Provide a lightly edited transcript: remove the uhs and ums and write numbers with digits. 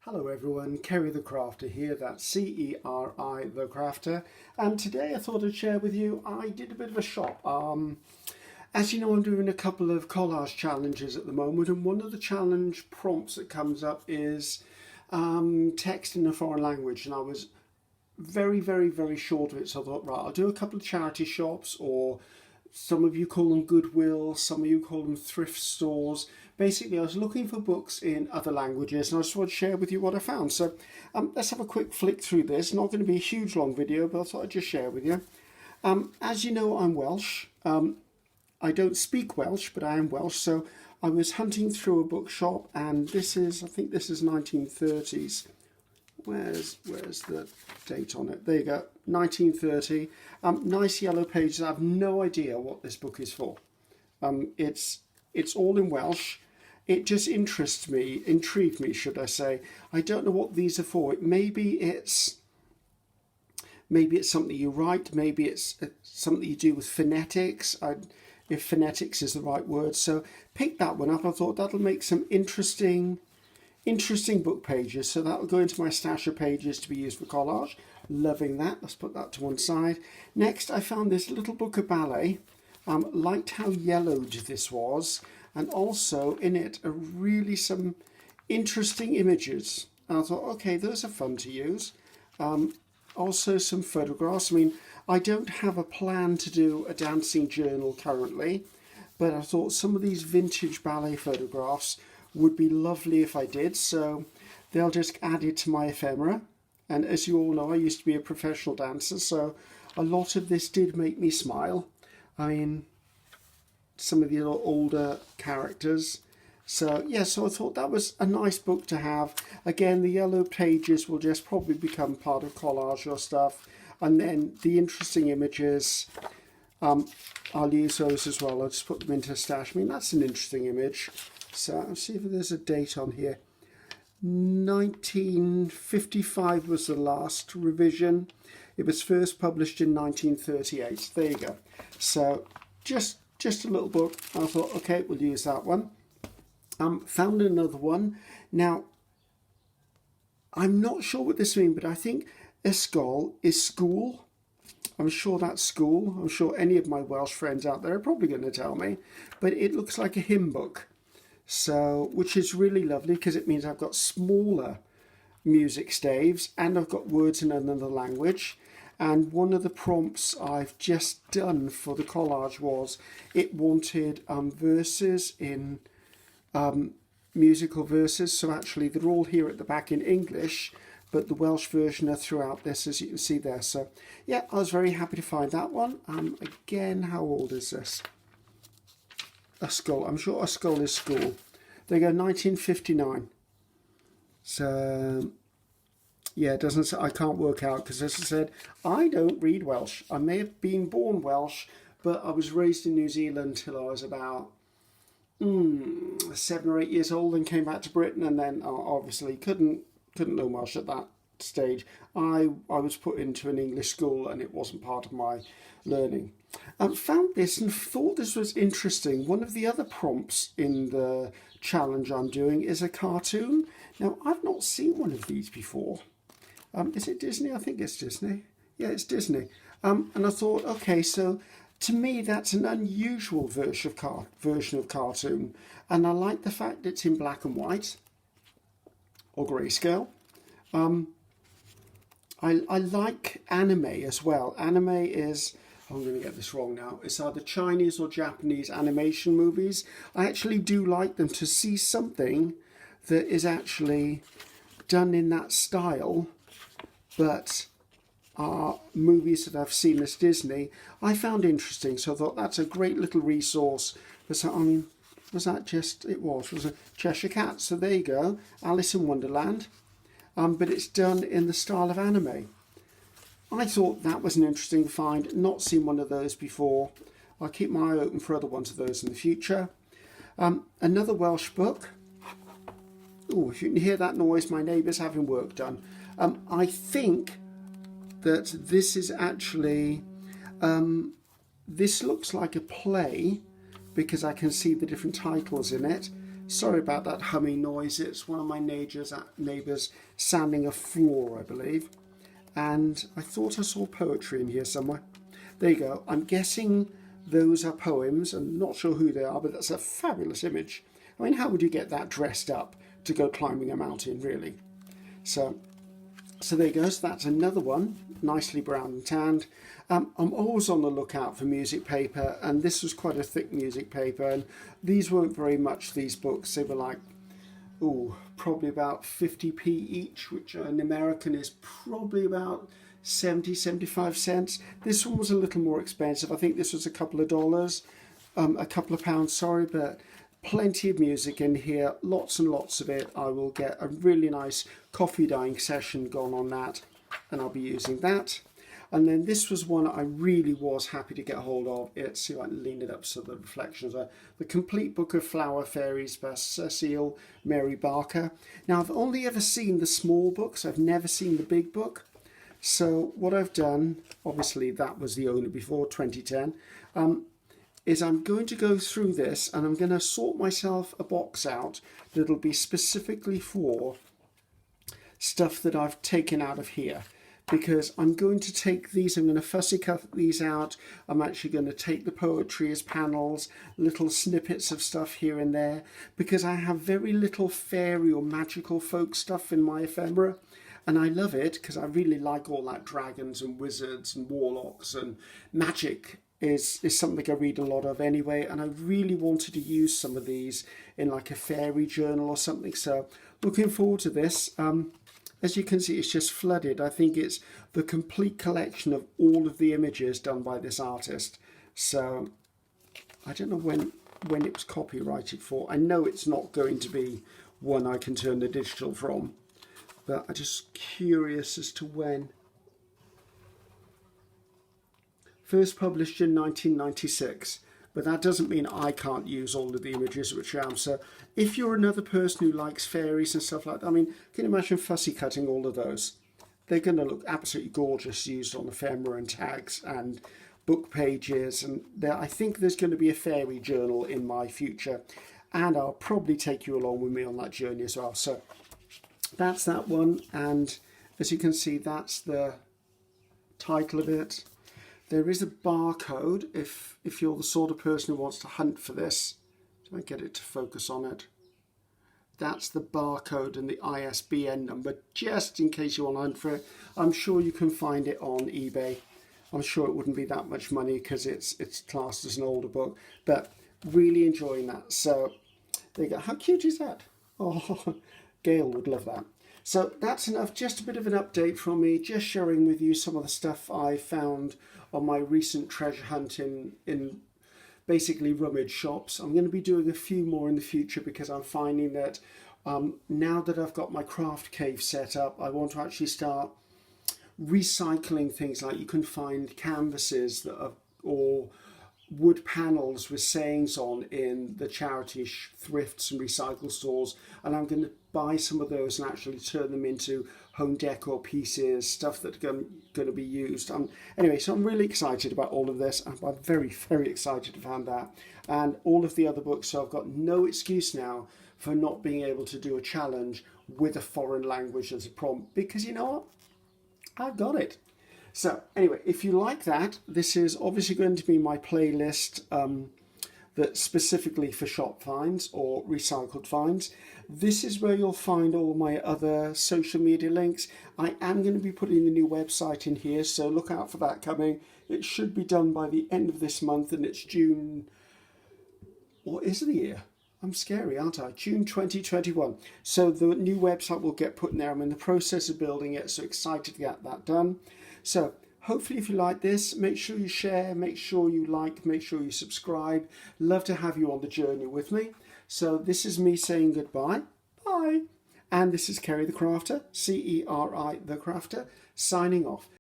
Hello everyone, Ceri the Crafter here, that's C-E-R-I the Crafter, and today I thought I'd share with you, I did a bit of a shop. As you know, I'm doing a couple of collage challenges at the moment, and one of the challenge prompts that comes up is text in a foreign language, and I was very short of it, so I thought, right, I'll do a couple of charity shops, or some of you call them Goodwill, some of you call them thrift stores. Basically, I was looking for books in other languages, and I just want to share with you what I found. So let's have a quick flick through this. Not going to be a huge long video, but I thought I'd just share with you. As you know, I'm Welsh. I don't speak Welsh, but I am Welsh. So I was hunting through a bookshop, and this is, I think this is 1930s. Where's the date on it? There you go, 1930. Nice yellow pages. I have no idea what this book is for. It's all in Welsh. It just intrigued me, should I say. I don't know what these are for. Maybe it's something you write. Maybe it's something you do with phonetics. If phonetics is the right word. So pick that one up. I thought that'll make some interesting book pages. So that'll go into my stash of pages to be used for collage. Loving that. Let's put that to one side. Next, I found this little book of ballet. Liked how yellowed this was, and also in it are really some interesting images. And I thought, okay, those are fun to use. Also some photographs. I mean, I don't have a plan to do a dancing journal currently, but I thought some of these vintage ballet photographs would be lovely if I did, so they'll just add it to my ephemera. And as you all know, I used to be a professional dancer, so a lot of this did make me smile. I mean, some of the older characters. So yeah, so I thought that was a nice book to have. Again, the yellow pages will just probably become part of collage or stuff. And then the interesting images, I'll use those as well. I'll just put them into a stash. I mean, that's an interesting image. So let's see if there's a date on here. 1955 was the last revision. It was first published in 1938. There you go. So just a little book. I thought, okay, we'll use that one. Found another one. Now, I'm not sure what this means, but I think ysgol is school. I'm sure that's school. I'm sure any of my Welsh friends out there are probably going to tell me. But it looks like a hymn book. So, which is really lovely because it means I've got smaller music staves and I've got words in another language. And one of the prompts I've just done for the collage was it wanted verses in musical verses. So actually they're all here at the back in English, but the Welsh version are throughout this, as you can see there. So yeah, I was very happy to find that one. Again, how old is this? Ysgol. I'm sure Ysgol is school. There you go, 1959. So yeah, it doesn't. I can't work out because, as I said, I don't read Welsh. I may have been born Welsh, but I was raised in New Zealand till I was about 7 or 8 years old, and came back to Britain, and then obviously couldn't learn Welsh at that stage. I was put into an English school, and it wasn't part of my learning. Found this and thought this was interesting. One of the other prompts in the challenge I'm doing is a cartoon. Now, I've not seen one of these before. Is it Disney? I think it's Disney. Yeah, it's Disney. And I thought, okay, so to me that's an unusual version of cartoon. And I like the fact it's in black and white or grayscale. I like anime as well. Anime is, I'm going to get this wrong now, it's either Chinese or Japanese animation movies. I actually do like them, to see something that is actually done in that style, but are movies that I've seen as Disney, I found interesting. So I thought that's a great little resource. I mean, was that just, it was a Cheshire Cat. So there you go, Alice in Wonderland. But it's done in the style of anime. I thought that was an interesting find. Not seen one of those before. I'll keep my eye open for other ones of those in the future. Another Welsh book. Oh, if you can hear that noise, my neighbour's having work done. I think that this is actually, this looks like a play because I can see the different titles in it. Sorry about that humming noise. It's one of my neighbours sanding a floor, I believe. And I thought I saw poetry in here somewhere. There you go. I'm guessing those are poems. I'm not sure who they are, but that's a fabulous image. I mean, how would you get that dressed up to go climbing a mountain, really? So there you go. So that's another one, nicely browned and tanned. I'm always on the lookout for music paper, and this was quite a thick music paper, and these weren't very much, these books. They were like, probably about 50p each, which in American is probably about 75 cents. This one was a little more expensive. I think this was a couple of dollars, a couple of pounds, sorry, but plenty of music in here, lots and lots of it. I will get a really nice coffee dyeing session going on that, and I'll be using that. And then this was one I really was happy to get hold of. It's, see if I can lean it up so the reflections are the Complete Book of Flower Fairies by Cecil Mary Barker. Now, I've only ever seen the small books. I've never seen the big book. So what I've done, obviously that was the owner before 2010, is I'm going to go through this and I'm going to sort myself a box out that'll be specifically for stuff that I've taken out of here. Because I'm going to take these, I'm going to fussy cut these out. I'm actually going to take the poetry as panels, little snippets of stuff here and there, because I have very little fairy or magical folk stuff in my ephemera. And I love it because I really like all that dragons and wizards and warlocks, and magic is something I read a lot of anyway. And I really wanted to use some of these in like a fairy journal or something. So looking forward to this. As you can see, it's just flooded. I think it's the complete collection of all of the images done by this artist. So I don't know when it was copyrighted for. I know it's not going to be one I can turn the digital from, but I'm just curious as to when. First published in 1996. But that doesn't mean I can't use all of the images which I am. So if you're another person who likes fairies and stuff like that, I mean, can you imagine fussy cutting all of those? They're going to look absolutely gorgeous used on ephemera and tags and book pages. And I think there's going to be a fairy journal in my future. And I'll probably take you along with me on that journey as well. So that's that one. And as you can see, that's the title of it. There is a barcode if you're the sort of person who wants to hunt for this. So I get it to focus on it. That's the barcode and the ISBN number, just in case you want to hunt for it. I'm sure you can find it on eBay. I'm sure it wouldn't be that much money because it's classed as an older book, but really enjoying that. So there you go. How cute is that? Oh, Gail would love that. So that's enough, just a bit of an update from me, just sharing with you some of the stuff I found on my recent treasure hunt in basically rummage shops. I'm going to be doing a few more in the future because I'm finding that now that I've got my craft cave set up, I want to actually start recycling things. Like you can find canvases that are all wood panels with sayings on in the charity thrifts and recycle stores, and I'm going to buy some of those and actually turn them into home decor pieces, stuff that's going to be used. Anyway, so I'm really excited about all of this. I'm very, very excited to find that, and all of the other books. So I've got no excuse now for not being able to do a challenge with a foreign language as a prompt, because you know what, I've got it. So anyway, if you like that, this is obviously going to be my playlist that's specifically for shop finds or recycled finds. This is where you'll find all my other social media links. I am going to be putting the new website in here, so look out for that coming. It should be done by the end of this month, and it's June. What is the year? I'm scary, aren't I? June 2021. So the new website will get put in there. I'm in the process of building it, so excited to get that done. So hopefully if you like this, make sure you share, make sure you like, make sure you subscribe. Love to have you on the journey with me. So this is me saying goodbye. Bye. And this is Ceri the Crafter, Ceri the Crafter, signing off.